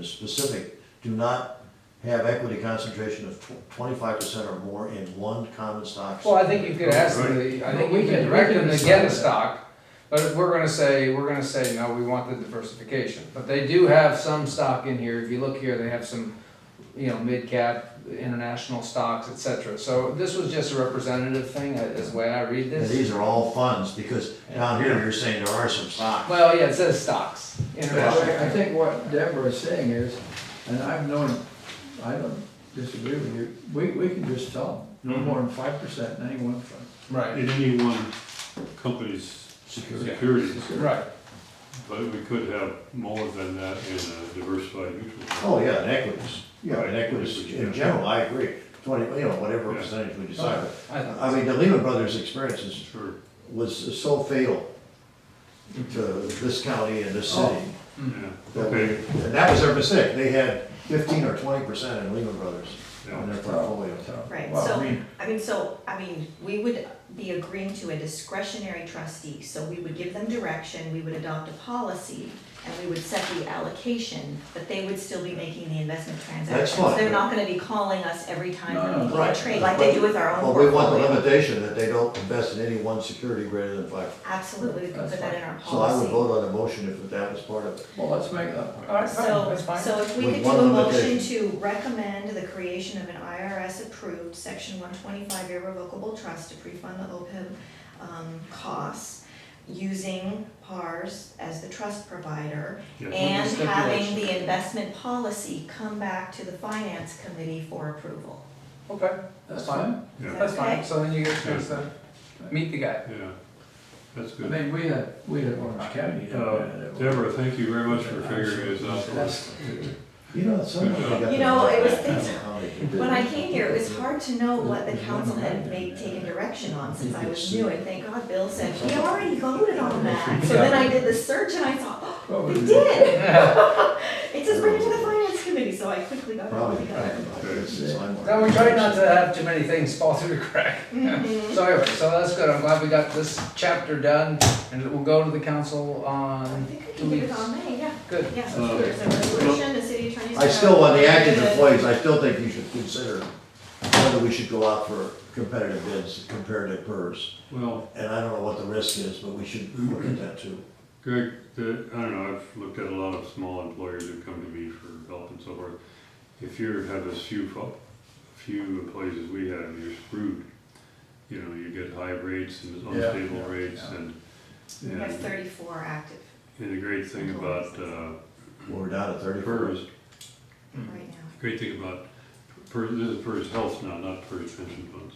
specific, do not have equity concentration of 25% or more in one common stock. Well, I think you could ask them, I think we can direct them to get a stock, but we're gonna say, no, we want the diversification. But they do have some stock in here, if you look here, they have some, mid-cap, international stocks, et cetera. So this was just a representative thing, is the way I read And this. these are all funds, because down here, you're saying there are some stocks. Well, yeah, it says stocks, international. I think what Deborah is saying is, and I don't disagree with you, we can just tell them, no more than 5% in any one fund. Right, In any one company's securities, right. but we could have more than that in a diversified mutual fund. Oh, yeah, and equities. Yeah, and Right. equities, in general, I agree. 20, whatever Yeah. percentage we decide. I thought I mean, the Lehman Brothers experience Sure. was so fatal to this county and this city. Yeah, That we, okay. and that was their mistake. They had 15 or 20% in Lehman Brothers Yeah. in their portfolio. Right, Well, so, I mean, we would be agreeing to a discretionary trustee, so we would give them direction, we would adopt a policy, and we would set the allocation, but they would still be making the investment transactions. fine. They're not gonna be calling us every time No, we're no, making right. a trade, like they do with our own But we want the portfolio. limitation that they don't invest in any one security greater than 5. Absolutely, we can That's put that in our So I would policy. vote on the motion if that was part of it. well, let's make that. Alright, fine, So, that's fine. so if we With could do one a motion limitation. to recommend the creation of an IRS-approved Section 125 irrevocable trust to pre-fund the OPEB costs, using PARS as the trust provider, Yeah. and With having stipulation. the investment policy come back to the finance committee for approval. Okay, That's fine. fine. Is Yeah. that That's fine, okay? so then you get a chance to meet the guy. Yeah, that's I good. mean, we had Orange County. Deborah, thank you very much for figuring this out for us. Someone got You know, the- it was- When I came here, it was hard to know what the council had taken direction on, since I was new, and thank God Bill said, we already voted on that. So then I did the search and I thought, oh, we did! It says bring it to the finance committee, so I quickly got it all Probably. together. No, we try not to have too many things fall through the crack. Mhm. So anyway, so that's good, I'm glad we got this chapter done, and it will go to the council I on think I 2 can get weeks. it on May, yeah. Good. Yeah, so there's a resolution, the city attorney's. I still, on the active employees, I still think you should consider whether we should go out for competitive bids compared to PERS. Well, And I don't know what the risk is, but we should look at that too. Greg, I don't know, I've looked at a lot of small employers who come to me for help and so forth. If you have as few employees as we have, you're screwed. You get high rates and unstable rates We have 34 active and the great thing about We're down at 34. PERS, right now. great thing about PERS, this is PERS Health now, not PERS Pension Funds.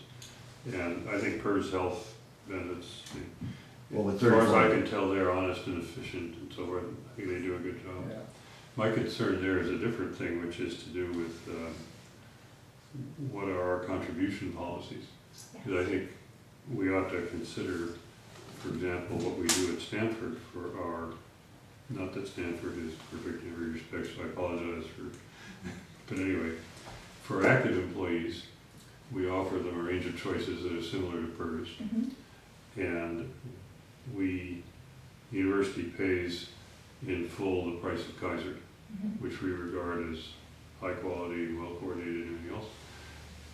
And I think PERS Health benefits, Well, with as far as I 34. can tell, they're honest and efficient and so forth. I think they do a good job. Yeah. My concern there is a different thing, which is to do with what are our contribution policies? Because I think we ought to consider, for example, what we do at Stanford for our, not that Stanford is perfect in every respect, so I apologize but anyway, for active employees, we offer them a range of choices that are similar to PERS. Mhm. And university pays in full the price of Kaiser, Mhm. which we regard as high quality, well coordinated, and everything else.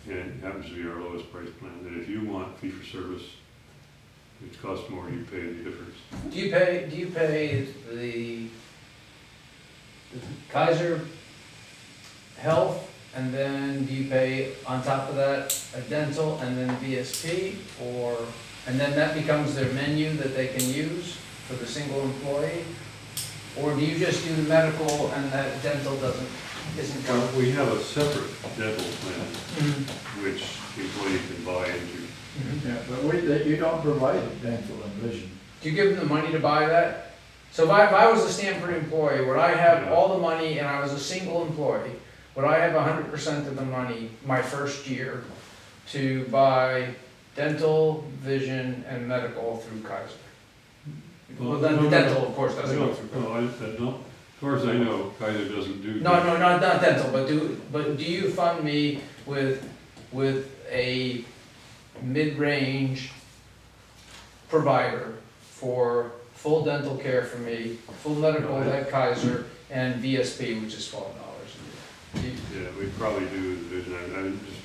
And it happens to be our lowest price plan. And if you want fee for service, which costs more, you pay the difference. Do you pay the Kaiser Health, and then do you pay on top of that a dental and then VSP, and then that becomes their menu that they can use for the single employee? Or do you just do the medical and that dental isn't covered? We have a separate dental plan, which the employee can buy into. Yeah, but you don't provide dental and vision. Do you give them the money to buy that? So if I was a Stanford employee, would I have all the money and I was a single employee, would I have 100% of the money my first year to buy dental, vision, and medical through Kaiser? Well, then the dental, of course, doesn't go through Kaiser. No, as far as I know, Kaiser doesn't do. No, not dental, but do you fund me with a mid-range provider for full dental care for me, full medical at Kaiser, and VSP, which is $12 a year. Yeah, we probably do the vision, I'm just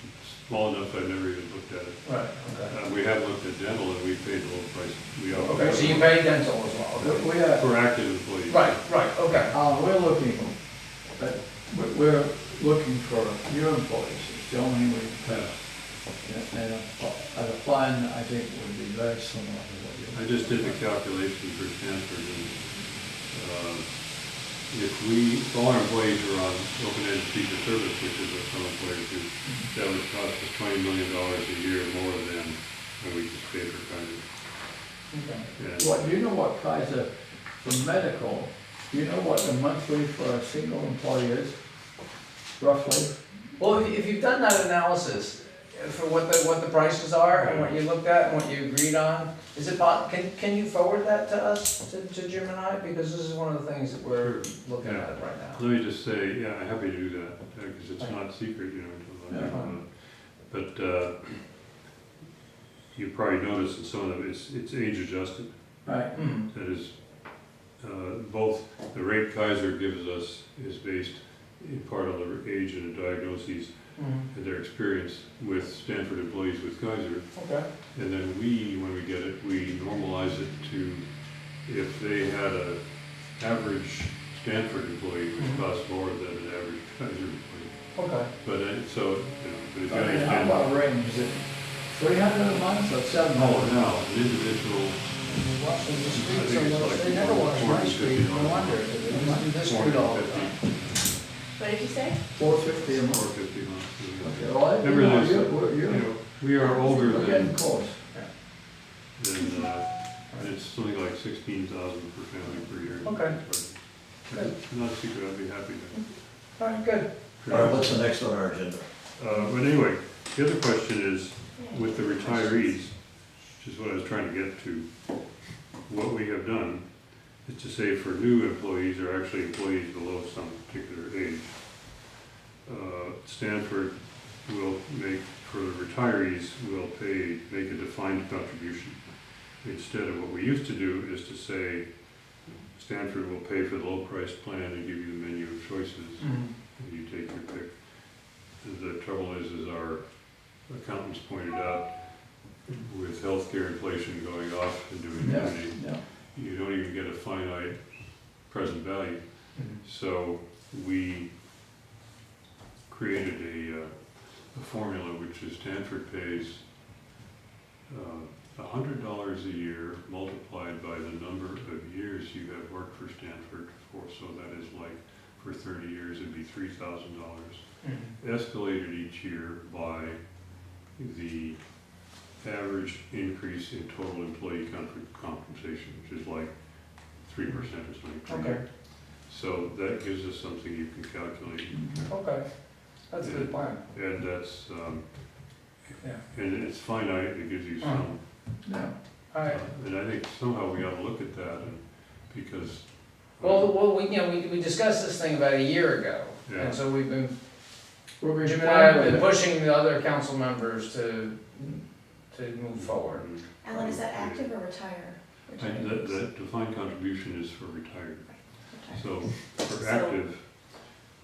small enough, I've never even looked at it. Right, okay. We have looked at dental and we paid the low price. We offer- Okay, so you pay dental as well, okay. For active employees. Right, okay. We're looking, but we're looking for new employees, it's the only way we can. And a plan, I think, would be very similar to what you. I just did the calculation for Stanford, and if all our employees are on open-ended fee for service, which is what some employers do, that would cost us $20 million a year more than when we just pay for Kaiser. Okay. And What, do you know what Kaiser, for medical, do you know what the monthly for a single employee is, roughly? Well, if you've done that analysis for what the prices are and what you looked at and what you agreed on, is it can you forward that to us, to Jim and I? Because this is one of the things that we're looking at right now. let me just say, yeah, I'm happy to do that, because it's not secret, you know. But you probably noticed that some of them, it's age adjusted. Right. Mhm. That is, both the rate Kaiser gives us is based in part on the age and the diagnoses Mhm. and their experience with Stanford employees with Kaiser. Okay. And then when we get it, we normalize it to if they had an average Stanford employee, which costs more than an average Kaiser employee. Okay. But but if you How understand. about range, is it 300 a month or 700? Oh, no, an individual. Watching the street I so think it's much, like they never watch my 450 street, no wonder, they must do this street all the time. 450. What did you say? 450 a month. 450 a month. Okay, well, Remember you know, this, we are older We're getting than, close. and it's something like 16,000 per family per year. Okay. But not a secret, I'd be happy to. All right, good. All right, what's the next on our agenda? But anyway, the other question is, with the retirees, which is what I was trying to get to, what we have done is to say for new employees, or actually employees below some particular age, Stanford will make, for the retirees, will make a defined contribution. Instead of what we used to do is to say, Stanford will pay for the low-priced plan and give you the menu of choices, Mhm. and you take your pick. The trouble is our accountants pointed out, with healthcare inflation going off and doing Yeah, everything, yeah. you don't even get a finite present value. Mhm. So we created a formula which is Stanford pays $100 a year multiplied by the number of years you have worked for Stanford for, so that is like for 30 years it'd be $3,000, Mhm. escalated each year by the average increase in total employee compensation, which is like 3% or something per Okay. year. So that gives us something you can calculate. Okay, that's a good plan. And that's, Yeah. and it's finite, it gives you some. Yeah. All right. And I think somehow we ought to look at that, and because. Well, we discussed this thing about a year ago, Yeah. and so we've been, We're Jim and I have been responding. pushing the other council members to move forward. Alan, is that active or retire? That defined contribution is for retired. Retire. So for active,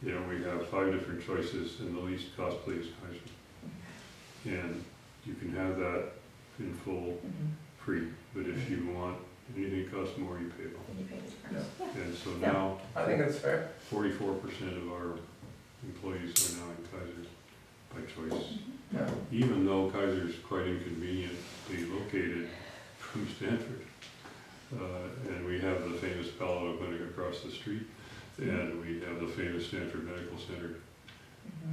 we have 5 different choices, and the least costly is Kaiser. And you can have that in full Mhm. free, but if you want anything costs more, you pay more. And you pay the difference. Yeah. And so Yeah. now, I think that's fair. 44% of our employees are now in Kaiser by choice. Yeah. Even though Kaiser is quite inconveniently located from Stanford. And we have the famous Palo Alto Clinic across the street, and we have the famous Stanford Medical Center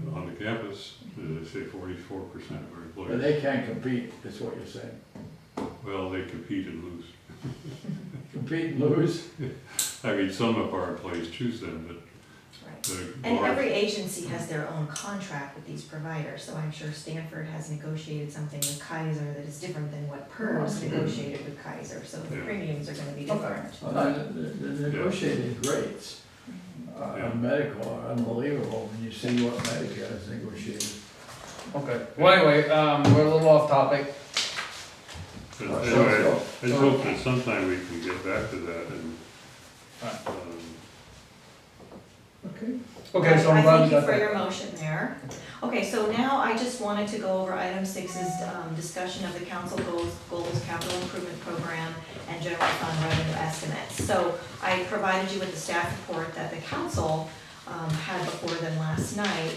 Mhm. on the campus. As I say, 44% of our But employees. they can't compete, is what you're saying. Well, they compete and lose. Compete and lose. I mean, some of our employees choose them, but Right. the And large- every agency has their own contract with these providers, so I'm sure Stanford has negotiated something with Kaiser that is different than what PERS negotiated with Kaiser, so the Yeah. premiums are gonna be Okay. different. Well, the negotiated rates Yeah. on medical are unbelievable when you see what Medicare has negotiated. Okay. Well, anyway, we're a little off topic. But So- anyway, I so- hope that sometime we can get back to that and, Right. Okay. Okay, so I'm I glad we thank you got for that. your motion there. Okay, so now I just wanted to go over item 6's discussion of the council goals, capital improvement program, and general fund revenue estimates. So I provided you with the staff report that the council had before them last night,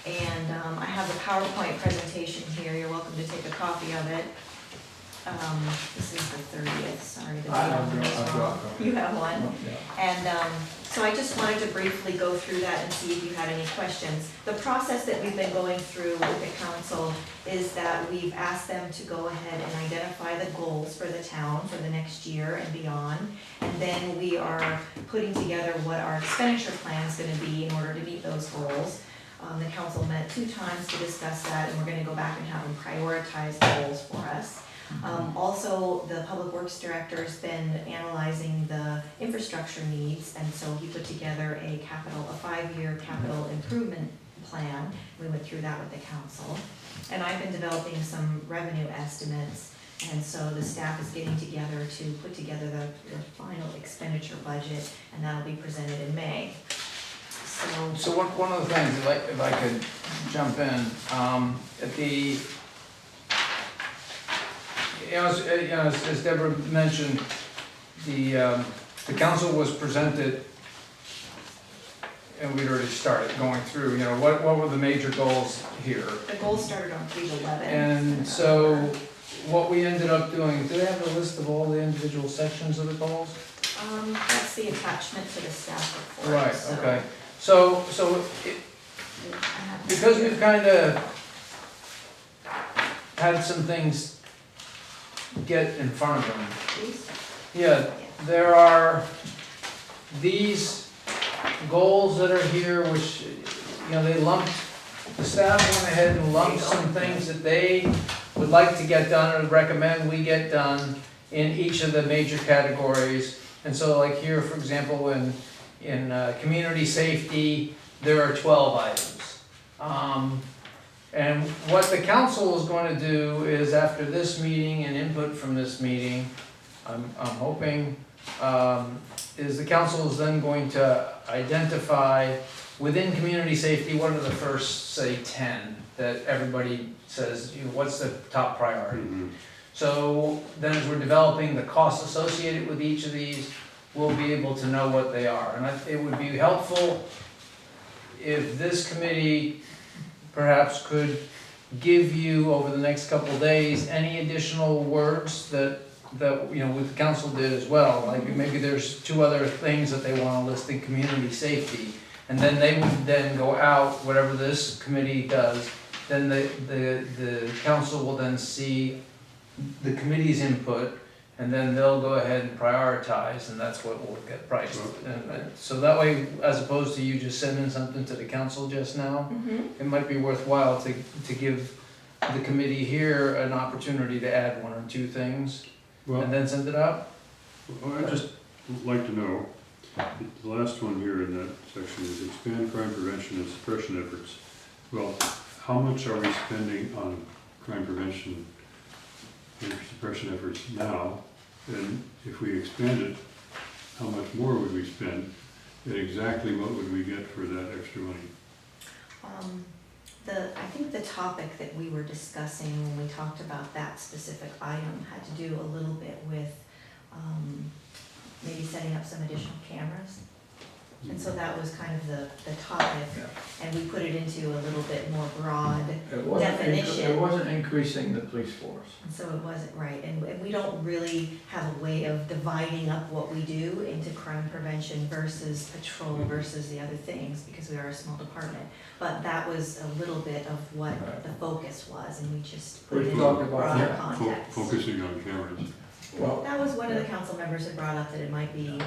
and I have the PowerPoint presentation here. You're welcome to take a copy of it. This is the 30th, sorry. the I date have on it is I've got wrong. one. You have one? Yeah. And so I just wanted to briefly go through that and see if you had any questions. The process that we've been going through with the council is that we've asked them to go ahead and identify the goals for the town for the next year and beyond. And then we are putting together what our expenditure plan is gonna be in order to meet those goals. The council met 2 times to discuss that, and we're gonna go back and have them prioritize the goals for us. Also, the Public Works Director's been analyzing the infrastructure needs, and so he put together a 5-year capital improvement plan. We went through that with the council. And I've been developing some revenue estimates, and so the staff is getting together to put together the final expenditure budget, and that'll be presented in May. So one of the things, if I could jump in, at the, as Deborah mentioned, the council was presented, and we'd already started going through, what were the major goals here? The goals started on page 11. And so what we ended up doing, do they have a list of all the individual sections of the goals? That's the attachment to the staff report. Right, so okay. So I have this because here. we've kind of had some things get in front of them, Please? yeah, there are these goals that are here, which, they lumped, the staff went ahead and lumped some things that they would like to get done or recommend we get done in each of the major categories. And so like here, for example, in community safety, there are 12 items. And what the council is going to do is, after this meeting and input from this meeting, I'm hoping, is the council is then going to identify within community safety, what are the first, say, 10 that everybody says, what's the top priority? So then as we're developing the costs associated with each of these, we'll be able to know what they are. And it would be helpful if this committee perhaps could give you, over the next couple of days, any additional words that what the council did as well. Like maybe there's 2 other things that they want to list in community safety. And then they would then go out, whatever this committee does, then the council will then see the committee's input, and then they'll go ahead and prioritize, and that's what will get priced. And so that way, as opposed to you just sending something to the council just now, it might be worthwhile to give the committee here an opportunity to add 1 or 2 things, and then send it out. Well, I'd just like to know, the last one here in that section is expand crime prevention and suppression efforts. Well, how much are we spending on crime prevention and suppression efforts now? And if we expand it, how much more would we spend? And exactly what would we get for that extra money? I think the topic that we were discussing when we talked about that specific item had to do a little bit with maybe setting up some additional cameras. And so that was kind of the topic, and we put it into a little bit more broad definition. It wasn't increasing the police force. And so it wasn't right, and we don't really have a way of dividing up what we do into crime prevention versus patrol versus the other things, because we are a small department. But that was a little bit of what the focus was, and we just put it in talked about broader context. Focusing on cameras. Well, That was one of the council members had brought up, that it might be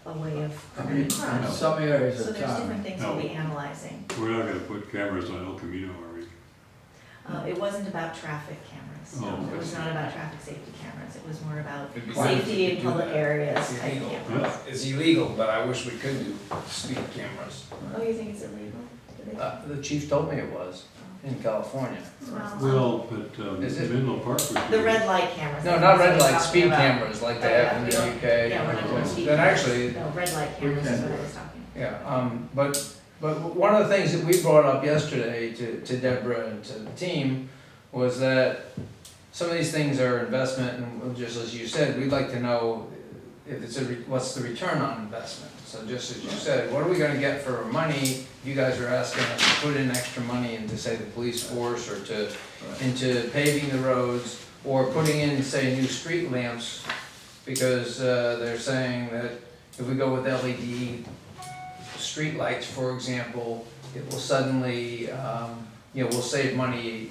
a way of preventing in crime. some areas So of there's different town, things we'll be analyzing. We're not gonna put cameras on El Camino, are we? It wasn't about traffic cameras, no. Oh, It was not about traffic safety cameras, it was more about It'd be safety in do public that. areas It's type illegal. cameras. It's illegal, but I wish we could do speed cameras. Oh, you think it's illegal? Do they- The chief told me it was in California. Well, but Is it- Menlo Park was. The red light cameras. No, I not think red is what light, he's speed talking about. cameras like they have in the UK. Yeah, we're not doing speed Then cameras. actually, No, red light cameras is what I was talking. yeah, but But one of the things that we brought up yesterday to Deborah and to the team was that some of these things are investment, and just as you said, we'd like to know if it's what's the return on investment. So just as you said, what are we gonna get for our money? You guys are asking us to put in extra money into, say, the police force, or into paving the roads, or putting in, say, new street lamps, because they're saying that if we go with LED street lights, for example, it will suddenly, we'll save money,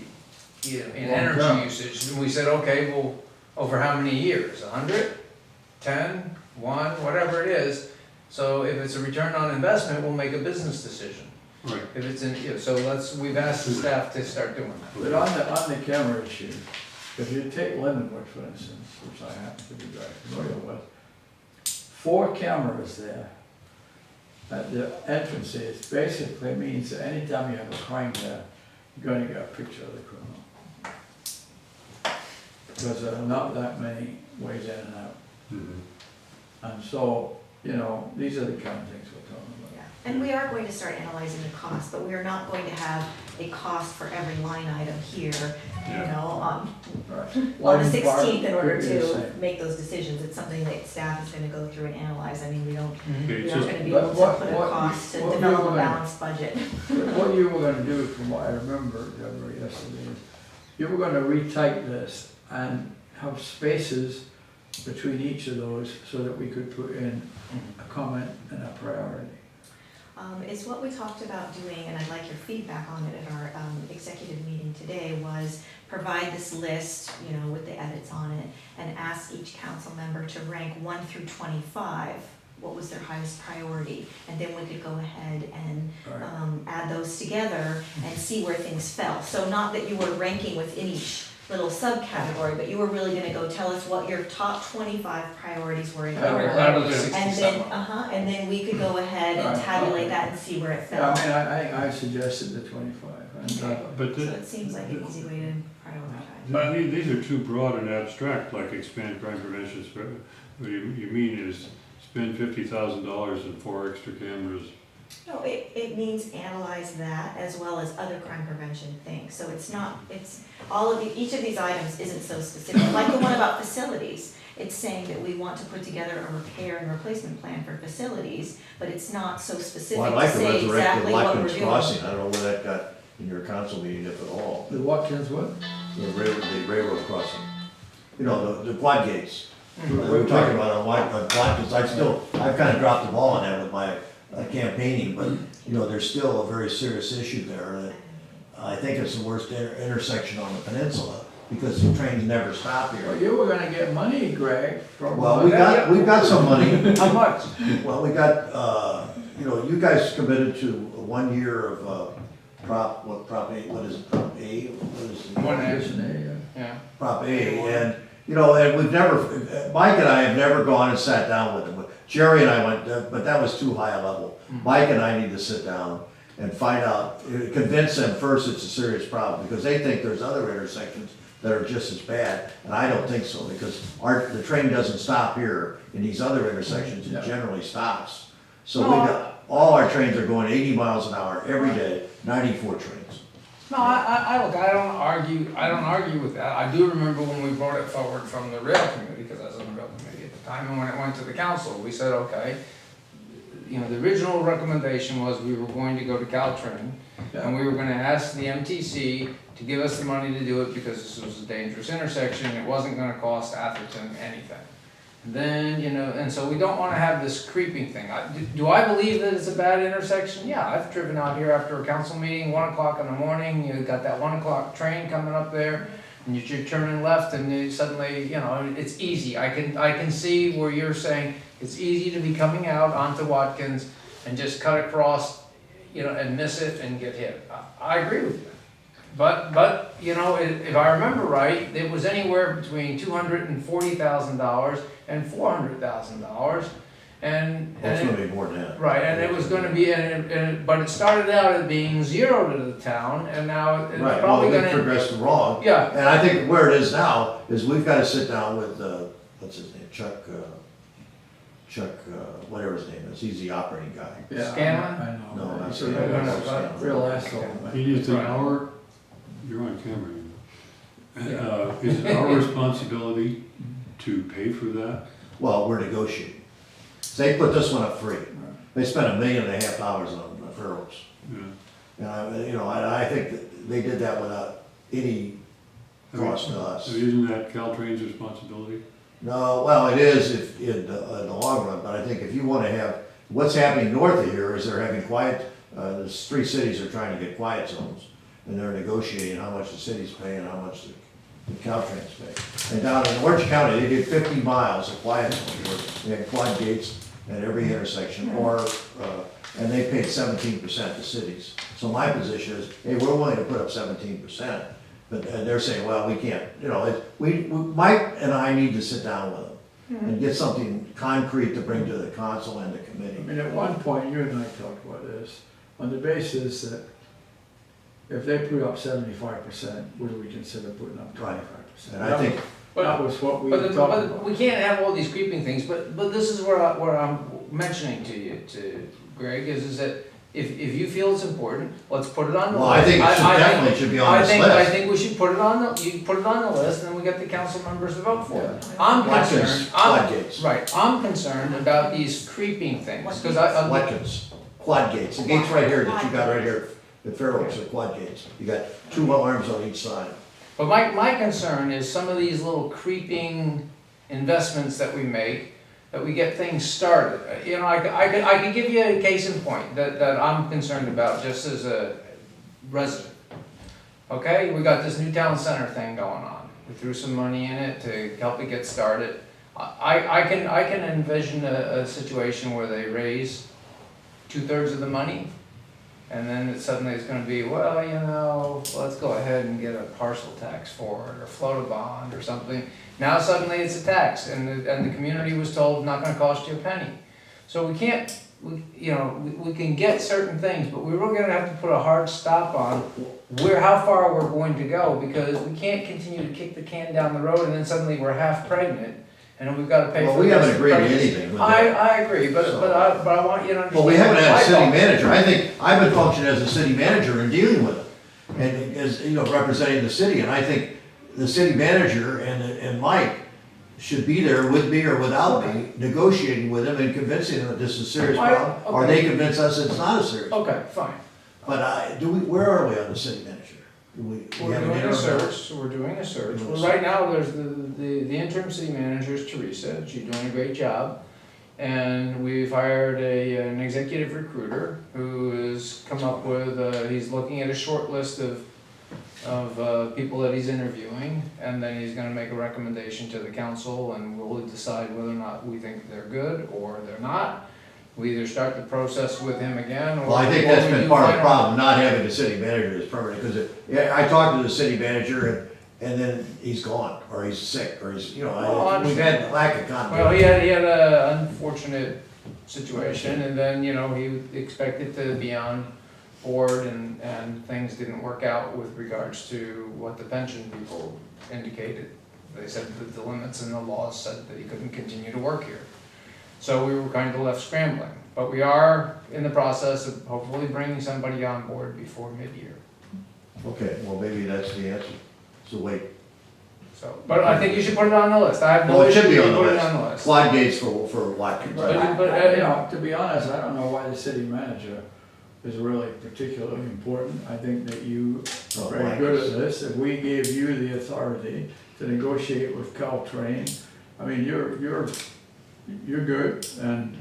in energy usage. And we said, okay, well, over how many years? 100, 10, 1, whatever it is. So if it's a return on investment, we'll make a business decision. Right. If it's so we've asked the staff to start doing that. But on the camera issue, if you take Lindenwood, for instance, which I happen to be very familiar with, 4 cameras there at the entrances basically means that anytime you have a crime there, you're going to get a picture of the criminal. Because there are not that many ways in and out. Mhm. And so, these are the kind of things we're talking about. Yeah. And we are going to start analyzing the cost, but we are not going to have a cost for every line item here, on Right. the Lighting 16th in order part could be the to same. make those decisions. It's something that staff is gonna go through and analyze. I mean, we aren't It's just, gonna be But able to what- put a what- cost to what develop you're a gonna- balanced budget. What you were gonna do, from what I remember, Deborah, yesterday, is you were gonna retype this and have spaces between each of those so that we could put in a comment and a priority. It's what we talked about doing, and I'd like your feedback on it at our executive meeting today, was provide this list, with the edits on it, and ask each council member to rank 1 through 25, what was their highest priority, and then we could go ahead and Right. add those together and see where things fell. So not that you were ranking within each little subcategory, but you were really gonna go tell us what your top 25 priorities were in Yeah, order. Out of the And 67. then, and then we could go ahead and Right, tabulate okay. that and see where it Yeah, fell. I mean, I suggested the 25. And, but So it seems like an easy way to prioritize. But these are too broad and abstract, like expand crime prevention. What you mean is spend $50,000 and 4 extra cameras. No, it means analyze that as well as other crime prevention things. So it's not, it's, each of these items isn't so specific. Like the one about facilities, it's saying that we want to put together a repair and replacement plan for facilities, but it's not so specific Well, I'd to like to say resurrect the exactly what we're Watkins doing. Crossing, I don't know where that got in your council meeting, if at all, the Watkins what? the railroad crossing. The quad gates. Mhm. We were talking about on Watkins, I've kind of dropped the ball on that with my campaigning, but, there's still a very serious issue there. That I think it's the worst intersection on the peninsula, because the trains never stop Well, here. you were gonna get money, Greg, from. Well, we've got some money. How much? Well, we got, you guys committed to 1 year of, Prop A, what is it, Prop A? What is it? 1A. Yeah. Prop A, and, and we've never, Mike and I have never gone and sat down with him. Jerry and I went, but that was too high a level. Mike and I need to sit down and find out, convince them first it's a serious problem, because they think there's other intersections that are just as bad, and I don't think so, because the train doesn't stop here. In these other intersections, it Yeah. generally stops. So all our trains are going 80 miles an hour every day, 94 trains. No, I don't argue with that. I do remember when we brought it forward from the rail committee, because I was on the rail committee at the time, and when it went to the council, we said, okay, the original recommendation was we were going to go to Caltrain, and we were gonna ask the MTC to give us the money to do it, because this was a dangerous intersection, it wasn't gonna cost Atherton anything. And then, and so we don't wanna have this creeping thing. Do I believe that it's a bad intersection? Yeah, I've driven out here after a council meeting, 1 o'clock in the morning, you got that 1 o'clock train coming up there, and you're turning left, and you suddenly, it's easy. I can see where you're saying it's easy to be coming out onto Watkins and just cut across, and miss it and get hit. I agree with you. But, if I remember right, it was anywhere between $240,000 and $400,000. And It's gonna be more than that. right, and it was gonna be, but it started out as being 0 to the town, and now it's Right, well, probably they gonna, progressed wrong. yeah, And I think where it is now is we've got to sit down with, what's his name, Chuck Chuck, whatever his name is, he's the operating guy. Yeah, Scanlon? I know. No, not He's Scanlon, a no, Scanlon. real asshole. It is Right. you're on camera, is it our responsibility to pay for that? Well, we're negotiating. So they put this one up free. They spent $1.5 million on referrals. Yeah. And I think that they did that without any cost to us. So isn't that Caltrain's responsibility? No, well, it is if, in the long run, but I think if you wanna have, what's happening north of here is they're having quiet, there's 3 cities are trying to get quiet zones. And they're negotiating how much the cities pay and how much the Caltrans pay. And down in Orange County, they did 50 miles of quiet zones where they had quad gates at every intersection, and they paid 17% to cities. So my position is, hey, we're willing to put up 17%, but they're saying, well, we can't, Mike and I need to sit down with them and get something concrete to bring to the council and the I committee. mean, at one point, you and I talked about this, on the basis that if they put up 75%, would we consider putting up 25%? And I think, That was what we But, talked but about. we can't have all these creeping things, but this is where I'm mentioning to you, to Greg, is that if you feel it's important, let's put it on the list. well, I think it should definitely should be on this I list. think we should put it on you put it on the list, and then we get the council members to vote for it. Yeah. I'm Watkins, concerned, quad gates, right, I'm concerned about these creeping things, cause I. Watkins, quad gates, the gates right here that you got right here, the Fair Oaks are quad gates. You got 2 arms on each side. But my concern is some of these little creeping investments that we make, that we get things started. I could give you a case in point that I'm concerned about just as a resident. Okay, we got this new town center thing going on. We threw some money in it to help it get started. I can envision a situation where they raise 2/3 of the money, and then suddenly it's gonna be, well, let's go ahead and get a parcel tax for it, or float a bond or something. Now suddenly it's a tax, and the community was told not gonna cost you a penny. So we can't, we can get certain things, but we're really gonna have to put a hard stop on how far we're going to go, because we can't continue to kick the can down the road and then suddenly we're half pregnant, and then we've gotta pay for Well, the we rest haven't of the agreed to pregnancy. anything with that. I agree, but I want you to understand. Well, we haven't had my a city thoughts. manager. I think, I've been functioning as a city manager and dealing with it. And as, representing the city, and I think the city manager and Mike should be there with me or without me, negotiating with them and convincing them that this is a serious problem. Or they convince us it's not a serious problem. Okay, fine. But where are we on the city manager? Do we We're have an doing a interim? search, we're doing a search. Well, right now, there's the interim city manager is Teresa, she's doing a great job. And we've hired an executive recruiter who has come up with, he's looking at a short list of people that he's interviewing, and then he's gonna make a recommendation to the council, and we'll decide whether or not we think they're good or they're not. We either start the process with him again, or. Well, I think or that's we been do part of the final- problem, not having a city manager as permanent, because I talked to the city manager and then he's gone, or he's sick, or he's, I we've had lack of Well, continuity. he had an unfortunate situation, and then, he expected to be on board, and things didn't work out with regards to what the pension people indicated. They said that the limits and the laws said that he couldn't continue to work here. So we were kind of left scrambling, but we are in the process of hopefully bringing somebody on board before mid-year. Okay, well, maybe that's the answer, so wait. So, but I think you should put it on the list. I have no Well, it issue should be with on the putting it list. on the list. Quad gates for Watkins. But, To be honest, I don't know why the city manager is really particularly important. I think that you Oh, are very Watkins. good at this. If we gave you the authority to negotiate with Caltrain, I mean, you're good, and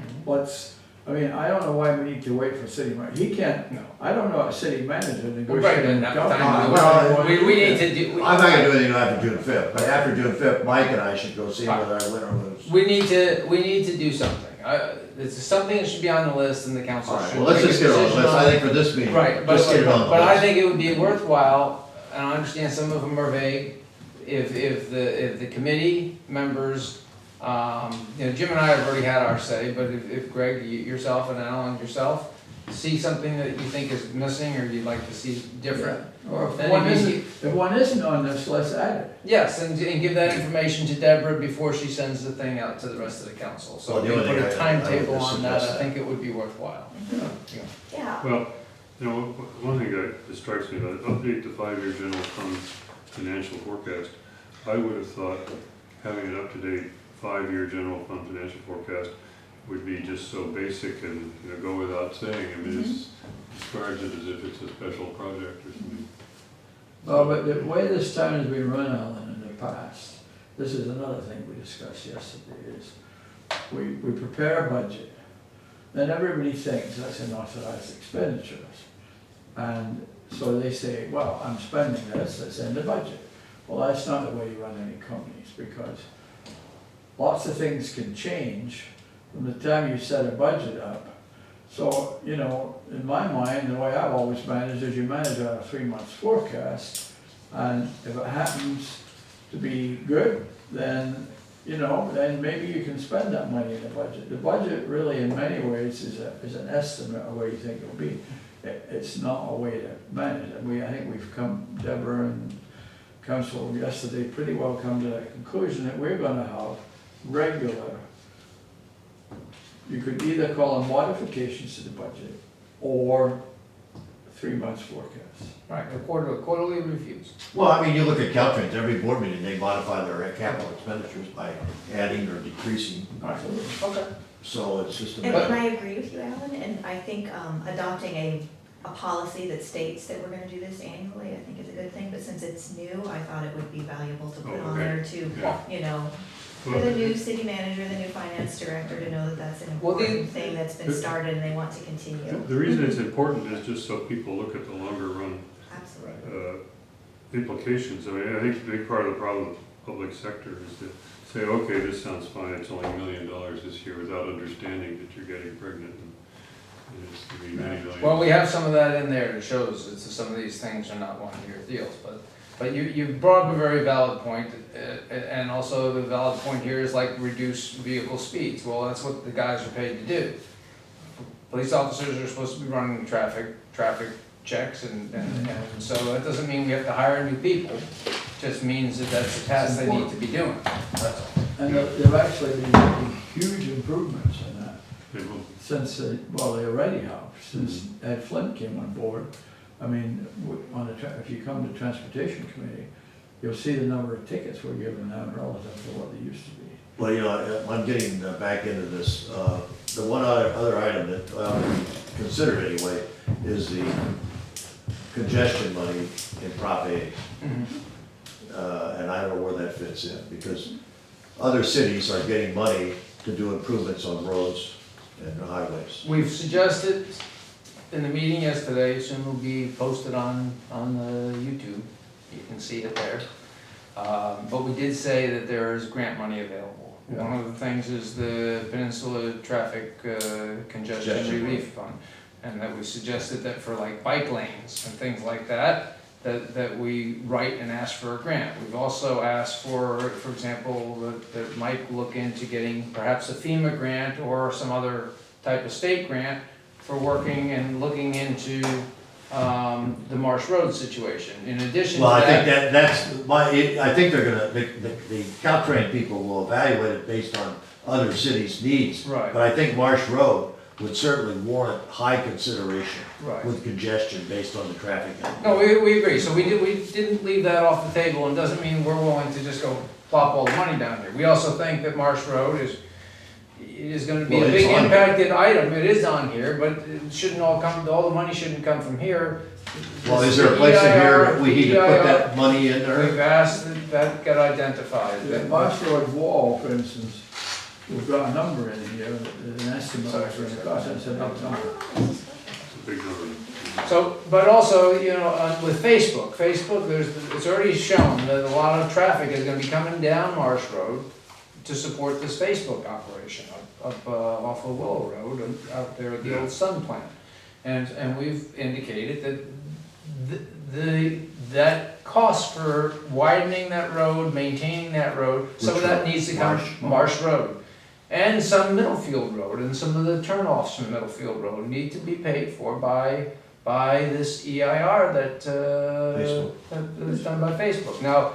I don't know why we need to wait for city manager. He can't, No. I don't know a city manager Right, negotiating then with that Caltrain. time, Well, we need to do. I'm not gonna do anything after June 5th, but after June 5th, Mike and I should go see whether I win or lose. We need to do something. It's something that should be on the list, and the council All right, should well, let's make a just get it on the decision list, on I it. think for this meeting, Right, but, just get it on the list. but I think it would be worthwhile, and I understand some of them are vague, if the committee members, Jim and I have already had our say, but if Greg, yourself and Alan, yourself, see something that you think is missing or you'd like to see different. Or if Then one if you- isn't, if one isn't on this, let's add it. Yes, and give that information to Deborah before she sends the thing out to the rest of the council. So Well, if the you only put thing a I would timetable on that, suggest I that. think it would be worthwhile. Yeah, Well, one thing that strikes me, that update the 5-year general fund financial forecast. I would have thought having an up-to-date 5-year general fund financial forecast would be just so basic and, go without saying. I mean, it describes it as if it's a special project or something. Well, but the way this town has been run, Alan, in the past, this is another thing we discussed yesterday, is we prepare a budget, then everybody thinks that's an authorized expenditures. And so they say, well, I'm spending this, it's in the budget. Well, that's not the way you run any companies, because lots of things can change from the time you set a budget up. So, in my mind, the way I've always managed is you manage on a 3-month forecast, and if it happens to be good, then, then maybe you can spend that money in the budget. The budget really, in many ways, is an estimate of where you think it'll be. It's not a way to manage it. I think we've come, Deborah and Council yesterday, pretty well come to that conclusion that we're gonna have regular, you could either call them modifications to the budget or 3 months forecasts. Right, or quarterly reviews. Well, I mean, you look at Caltrans, every board meeting, they modify their capital expenditures by adding or decreasing. Absolutely. Okay. So it's just a and matter. I agree with you, Alan, and I think adopting a policy that states that we're gonna do this annually, I think is a good thing, but since it's new, I thought it would be valuable to put Oh, on okay. there to, Yeah. for the new city manager, the new finance director, to know that that's an Well, important thing that's been started and they want to continue. The reason it's important is just so people look at the longer run Absolutely. implications. I mean, I think a big part of the problem with the public sector is to say, okay, this sounds fine, it's only $1 million this year, without understanding that you're getting pregnant and it's going to be many millions. Well, we have some of that in there that shows that some of these things are not one-year deals, but you brought up a very valid point, and also the valid point here is like reduce vehicle speeds. Well, that's what the guys are paid to do. Police officers are supposed to be running traffic checks, and so that doesn't mean we have to hire new people. It just means that that's the task they need to be doing. That's all. And they've actually been making huge improvements in that. They will. Since, they already have, since Ed Flint came on board. I mean, if you come to Transportation Committee, you'll see the number of tickets we're giving out relative to what they used to be. Well, I'm getting back into this. The one other item that we considered anyway is the congestion money in Prop A. And I don't know where that fits in, because other cities are getting money to do improvements on roads and highways. We've suggested in the meeting yesterday, soon will be posted on the YouTube, you can see it there. But we did say that there is grant money available. Yeah. One of the things is the Peninsula Traffic Congestion Congestion. Relief Fund. And that we suggested that for like bike lanes and things like that, that we write and ask for a grant. We've also asked for example, that Mike look into getting perhaps a FEMA grant or some other type of state grant for working and looking into the Marsh Road situation. In addition to Well, I that. think I think they're gonna, the Caltrain people will evaluate it based on other cities' needs. Right. But I think Marsh Road would certainly warrant high consideration Right. with congestion based on the traffic. No, we agree, so we didn't leave that off the table, and doesn't mean we're willing to just go plop all the money down here. We also think that Marsh Road is gonna be a Well, it's big on here. impacted item, it is on here, but it shouldn't all the money shouldn't come from here. Well, is there a place in here that we need to put that money in there? We've asked that got identified. The Marsh Road wall, for instance, we've got a number in here, an estimate of what's going to cost, and it's a big number. It's a big number. So, but also, with Facebook, it's already shown that a lot of traffic is gonna be coming down Marsh Road to support this Facebook operation up off of Willow Road, out there at the old Sun plant. And we've indicated that that cost for widening that road, maintaining that road, some of that needs to come Marsh. Marsh Road. And some Middlefield Road and some of the turnoffs from Middlefield Road need to be paid for by this EIR that, Facebook. that is done by Facebook. Now,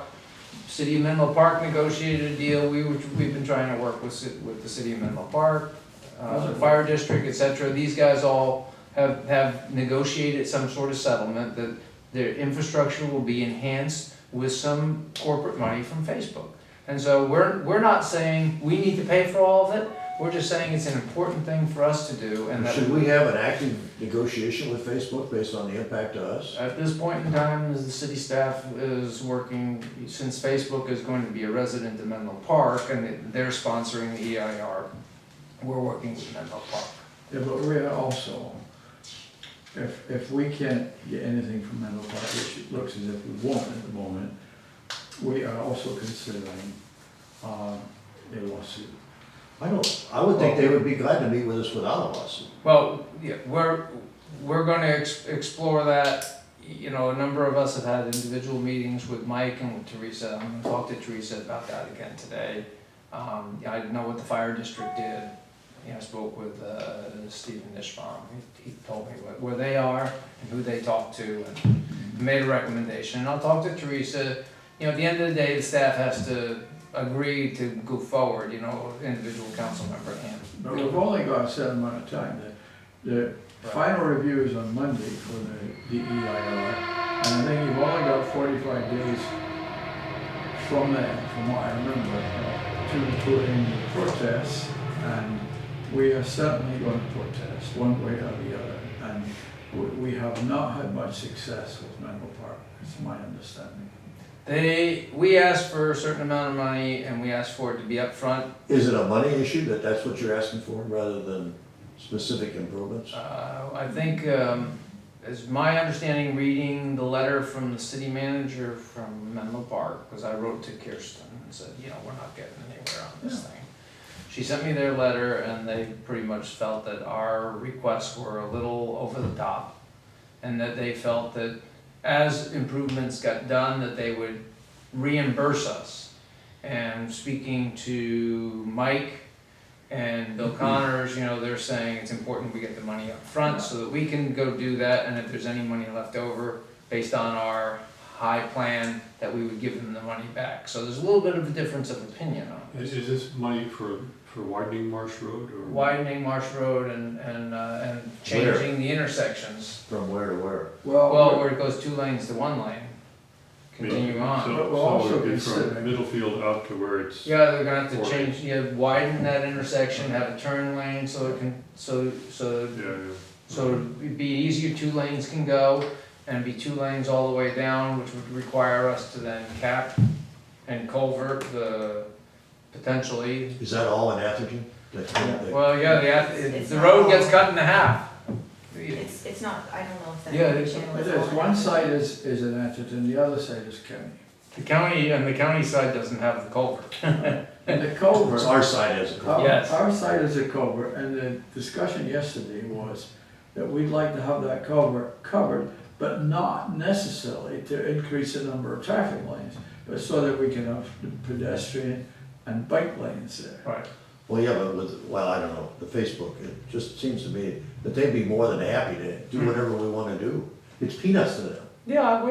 City of Menlo Park negotiated a deal, we've been trying to work with the City of Menlo Park, the fire district, etc. These guys all have negotiated some sort of settlement that their infrastructure will be enhanced with some corporate money from Facebook. And so we're not saying we need to pay for all of it, we're just saying it's an important thing for us to do, and that Should we have an active negotiation with Facebook based on the impact to us? at this point in time, as the city staff is working, since Facebook is going to be a resident of Menlo Park and they're sponsoring the EIR, we're working with Menlo Park. Yeah, but we're also, if we can't get anything from Menlo Park, which it looks as if we won't at the moment, we are also considering a lawsuit. I would think they would be glad to meet with us without a lawsuit. Well, yeah, we're gonna explore that. You know, a number of us have had individual meetings with Mike and with Teresa. I'm gonna talk to Teresa about that again today. I know what the fire district did. You know, I spoke with Stephen Nishbaum. He told me where they are and who they talked to and made a recommendation. And I'll talk to Teresa. You know, at the end of the day, the staff has to agree to go forward, you know, individual council member can't. But we've only got a set amount of time. The final review is on Monday for the EIR, and I think you've only got 45 days from then, from what I remember, to put in the protests, and we are certainly going to protest one way or the other, and we have not had much success with Menlo Park, it's my understanding. We asked for a certain amount of money and we asked for it to be upfront. Is it a money issue that's what you're asking for rather than specific improvements? I think, as my understanding, reading the letter from the city manager from Menlo Park, because I wrote to Kirsten and said, you know, we're not getting anywhere on this thing. She sent me their letter and they pretty much felt that our requests were a little over the top and that they felt that as improvements got done, that they would reimburse us. And speaking to Mike and Bill Connors, you know, they're saying it's important we get the money up front so that we can go do that, and if there's any money left over, based on our high plan, that we would give them the money back. So there's a little bit of a difference of opinion on it. Is this money for widening Marsh Road or? Widening Marsh Road and changing the intersections. From where to where? Well, where it goes 2 lanes to 1 lane, continue on. But we'll also So it'd be from consider- Middlefield up to where it's. Yeah, they're gonna have to 4 change, widen that intersection, have a turn lane so it can, so it'd be easier, 2 lanes can go, and be 2 lanes all the way down, which would require us to then cap and culvert the, potentially. Is that all in Atherton? Well, yeah, It's the not road all- gets cut in half. It's not, I don't know if that. Yeah, it is. channel It is is, on one it. side is in Atherton, the other side is county. The county side doesn't have the culvert. And the culvert. It's our side as a Yes. Our side is a culvert, and the discussion yesterday was that we'd like to have that culvert covered, but not necessarily to increase the number of traffic lanes, but so that we can have pedestrian and bike lanes there. Right. Well, yeah, but I don't know, the Facebook, it just seems to me that they'd be more than happy to do whatever we wanna do. It's peanuts to them. Yeah, I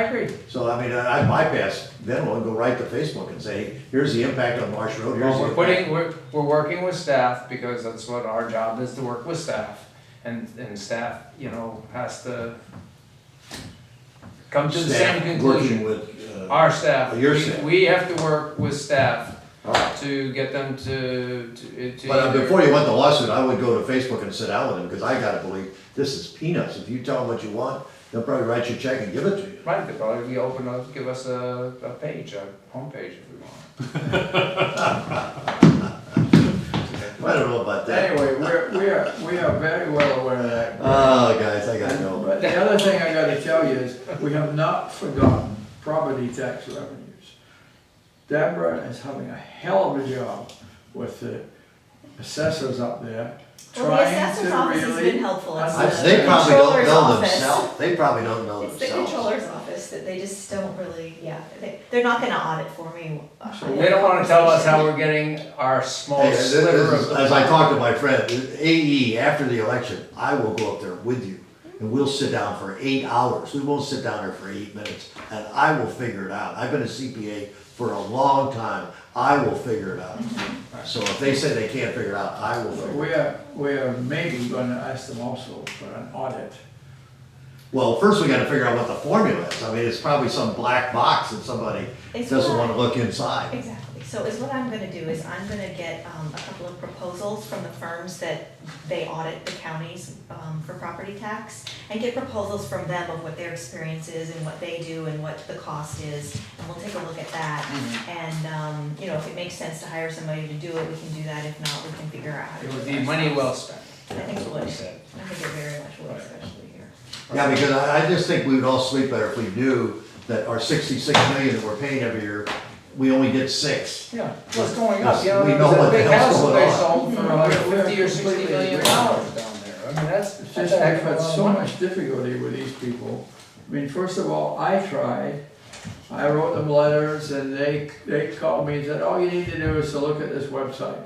agree. So, I mean, I bypass Venmo and go right to Facebook and say, here's the impact on Marsh Road, here's Well, the we're impact. working with staff, because that's what our job is, to work with staff. And staff, you know, has to come to the same Staff conclusion. working with, Our staff, Your staff. we have to work with staff all right. to get them to But either- before you went to lawsuit, I would go to Facebook and sit down with them, because I gotta believe, this is peanuts. If you tell them what you want, they'll probably write you a check and give it to you. Right, they'll probably be open up, give us a page, a homepage if we want. I don't know about that. Anyway, we are very well aware of that. Oh, guys, I gotta go. But the other thing I gotta tell you is, we have not forgotten property tax revenues. Deborah is having a hell of a job with the assessors up there, Well, the trying assessor's to office has really been helpful, it's understand. They probably don't controller's know office. themselves, they probably don't know It's the themselves. controller's office that they just don't really, yeah, they're not gonna audit for me. So They don't wanna tell us how we're getting our small Hey, this sliver is- of the. as I talked to my friend, AE, after the election, I will go up there with you, and we'll sit down for 8 hours. We won't sit down there for 8 minutes, and I will figure it out. I've been a CPA for a long time, I will figure it out. So if they say they can't figure it out, I will figure it out. We are maybe gonna ask them also for an audit. Well, first we gotta figure out what the formula is. I mean, it's probably some black box that somebody It's doesn't what- wanna look inside. Exactly, so is what I'm gonna do is I'm gonna get a couple of proposals from the firms that they audit the counties for property tax, and get proposals from them of what their experience is and what they do and what the cost is, and we'll take a look at that. And, you know, if it makes sense to hire somebody to do it, we can do that, if not, we can figure out how to It do would it be money ourselves. well spent. I think it would, I That's what I think it very much would, especially here. Yeah, because I just think we would all sleep better if we knew that our 66 million that we're paying every year, we only get 6. Yeah, what's going up, you know, We there know was what a the big hell's house that going they on. sold for Mhm. 50 or 60 Completely million agree. dollars down there. I mean, that's It's a just heck I've of a had lot of so money. much difficulty with these people. I mean, first of all, I tried, I wrote them letters and they called me and said, all you need to do is to look at this website.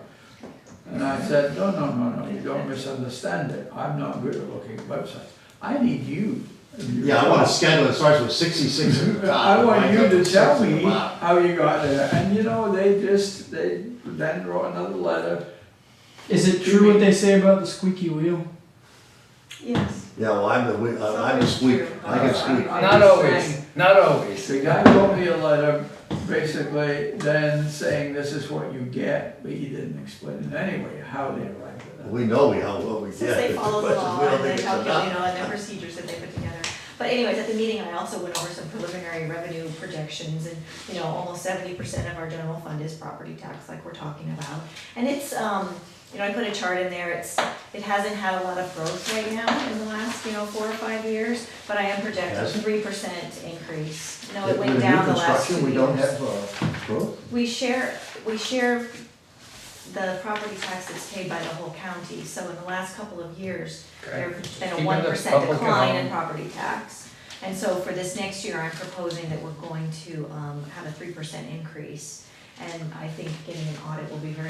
And I said, no, you don't misunderstand it. I'm not good at looking at websites. I need you. Yeah, I want a schedule that starts with 66 at the top. I want you to tell me Wow. how you got there. And you know, they then wrote another letter. Is it true what they say about the squeaky wheel? Yes. Yeah, well, I'm the squeak, I can squeak. Not always, not always. The guy wrote me a letter, basically then saying this is what you get, but he didn't explain in any way how they arrived at that. We know what we get. Since they follow the but law we don't and they think it's calculate, you enough. know, and their procedures that they put together. But anyways, at the meeting, I also went over some preliminary revenue projections, and, you know, almost 70% of our general fund is property tax, like we're talking about. And it's, you know, I put a chart in there, it hasn't had a lot of growth right now in the last, 4 or 5 years, but I am projecting Hasn't? 3% increase. No, it With went new down the last 2 construction, years. we don't have growth? We share the property tax that's paid by the whole county, so in the last couple of years, there's been a Keeping the 1% public decline at in home. property tax. And so for this next year, I'm proposing that we're going to have a 3% increase. And I think getting an audit will be very